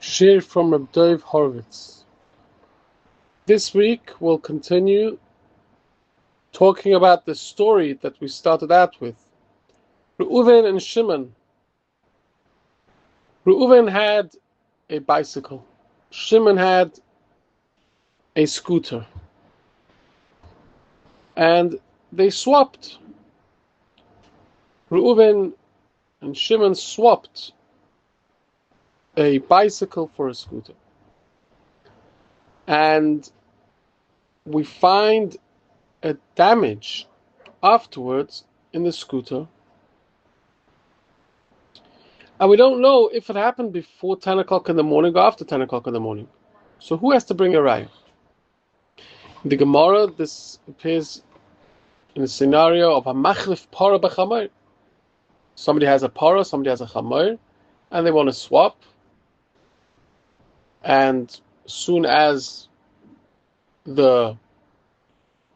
Shiur from Rabbi Horovitz. This week we'll continue talking about the story that we started out with. Reuven and Shimon. Reuven had a bicycle. Shimon had a scooter. And they swapped. Reuven and Shimon swapped a bicycle for a scooter. And we find a damage afterwards in the scooter. And we don't know if it happened before 10 o'clock in the morning or after 10 o'clock in the morning. So who has to bring a raya? In the Gemara, this appears in a scenario of a machlif para b'chamoir. Somebody has a para, somebody has a chamoir, and they want to swap. And soon as the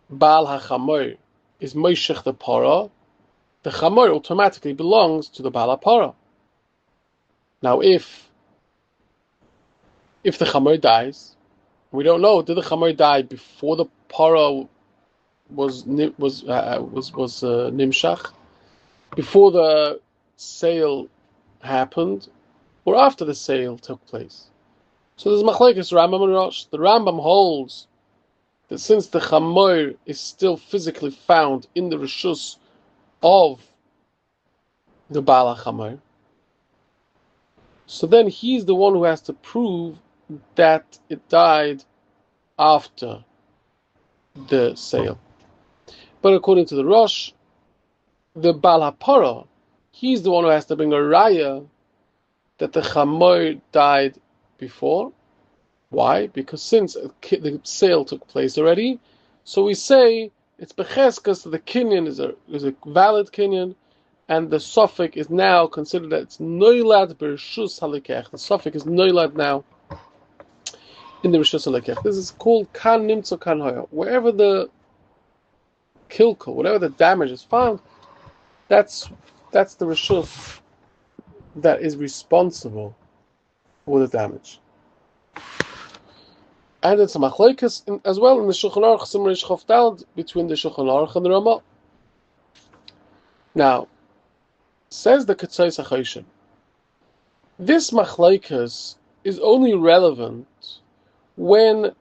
Baal HaChamoir is moishech the para, the chamoir automatically belongs to the Baal HaPara. Now, if the chamoir dies, we don't know. Did the chamoir die before the para was nimshach, before the sale happened, or after the sale took place? So there's machlekes Rambam and Rosh. The Rambam holds that since the chamoir is still physically found in the reshus of the Baal HaChamoir, so then he's the one who has to prove that it died after the sale. But according to the Rosh, the Baal HaPara, he's the one who has to bring a raya that the chamoir died before. Why? Because since the sale took place already, so we say it's becheskas, the kinyan is a valid kinyan, and the suffix is now considered that it's noilad b'reshus halikech. The suffix is noilad now in the reshus halikech. This is called kan nimtza kan hoya. Wherever the kilkel, whatever the damage is found, that's the reshus that is responsible for the damage. And it's a machlekes as well in the Shulchan Aruch Simon Reish Chof Daled between the Shulchan Aruch and the Ramah. Now, says the Ketzos HaChoshen, this machlekes is only relevant when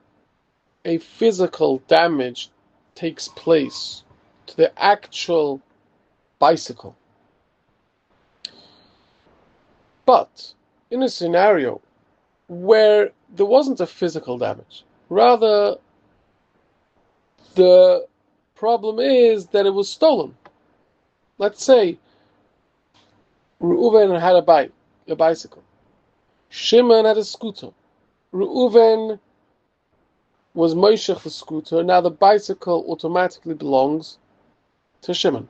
a physical damage takes place to the actual bicycle. But in a scenario where there wasn't a physical damage, rather the problem is that it was stolen. Let's say Reuven had a bicycle. Shimon had a scooter. Reuven was moishech the scooter. Now the bicycle automatically belongs to Shimon.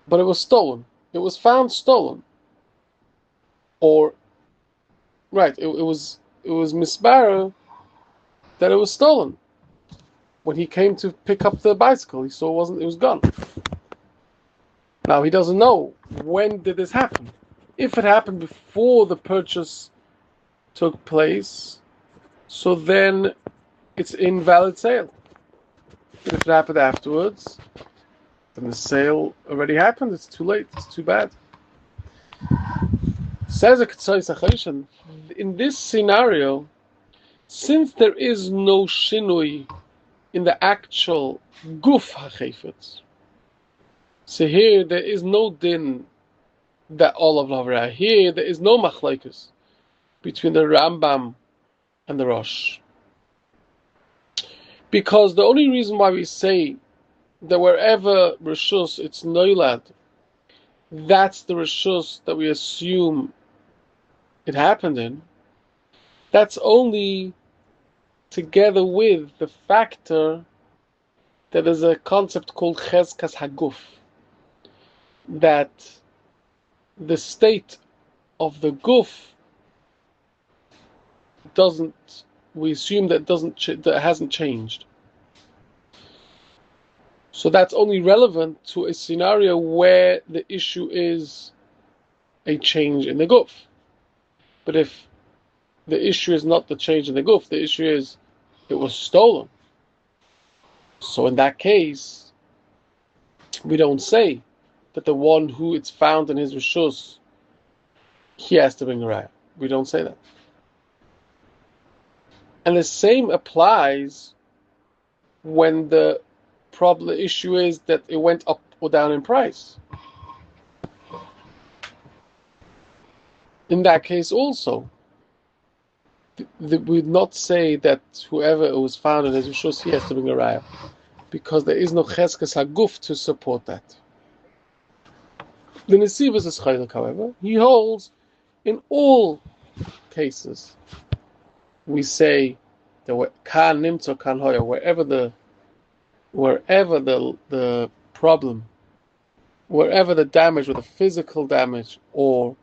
But it was stolen. It was found stolen. Or, right, it was misbara that it was stolen. When he came to pick up the bicycle, he saw it was gone. Now he doesn't know when did this happen. If it happened before the purchase took place, so then it's invalid sale. If it happened afterwards, then the sale already happened. It's too late. It's too bad. Says a Ketzos HaChoshen, in this scenario, since there is no shinui in the actual guf hachefetz, so here there is no din that all of Lavra. Here there is no machlekes between the Rambam and the Rosh, because the only reason why we say that wherever reshus it's noilad, that's the reshus that we assume it happened in. That's only together with the factor that there's a concept called chezkas haguf, that the state of the guf we assume that that hasn't changed. So that's only relevant to a scenario where the issue is a change in the guf. But if the issue is not the change in the guf, the issue is it was stolen. So in that case, we don't say that the one who it's found in his rishus, he has to bring a raya. We don't say that. And the same applies when the issue is that it went up or down in price. In that case also, we would not say that whoever it was found in his rishus, he has to bring a raya, because there is no cheskes haguf to support that. The Nesivos is chaylik, however, he holds in all cases we say that kan nimtza kan hoya, wherever the problem, wherever the damage, whether physical damage or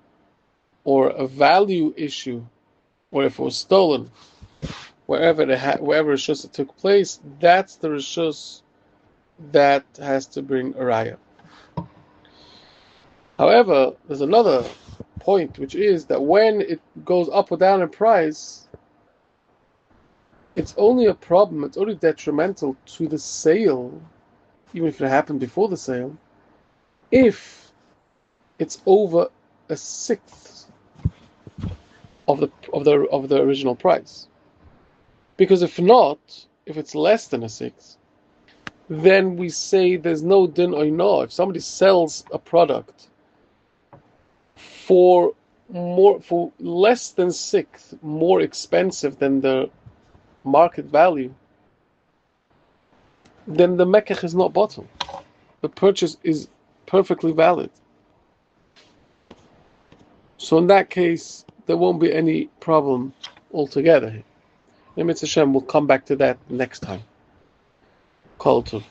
a value issue, or if it was stolen, wherever rishus took place, that's the rishus that has to bring a raya. However, there's another point, which is that when it goes up or down in price, it's only a problem, it's only detrimental to the sale, even if it happened before the sale, if it's over a sixth of the original price. Because if not, if it's less than a sixth, then we say there's no din oino. If somebody sells a product for less than sixth, more expensive than the market value, then the mekech is not bottom. The purchase is perfectly valid. So in that case, there won't be any problem altogether. Nimitzah Hashem, we'll come back to that next time. Kol Tov.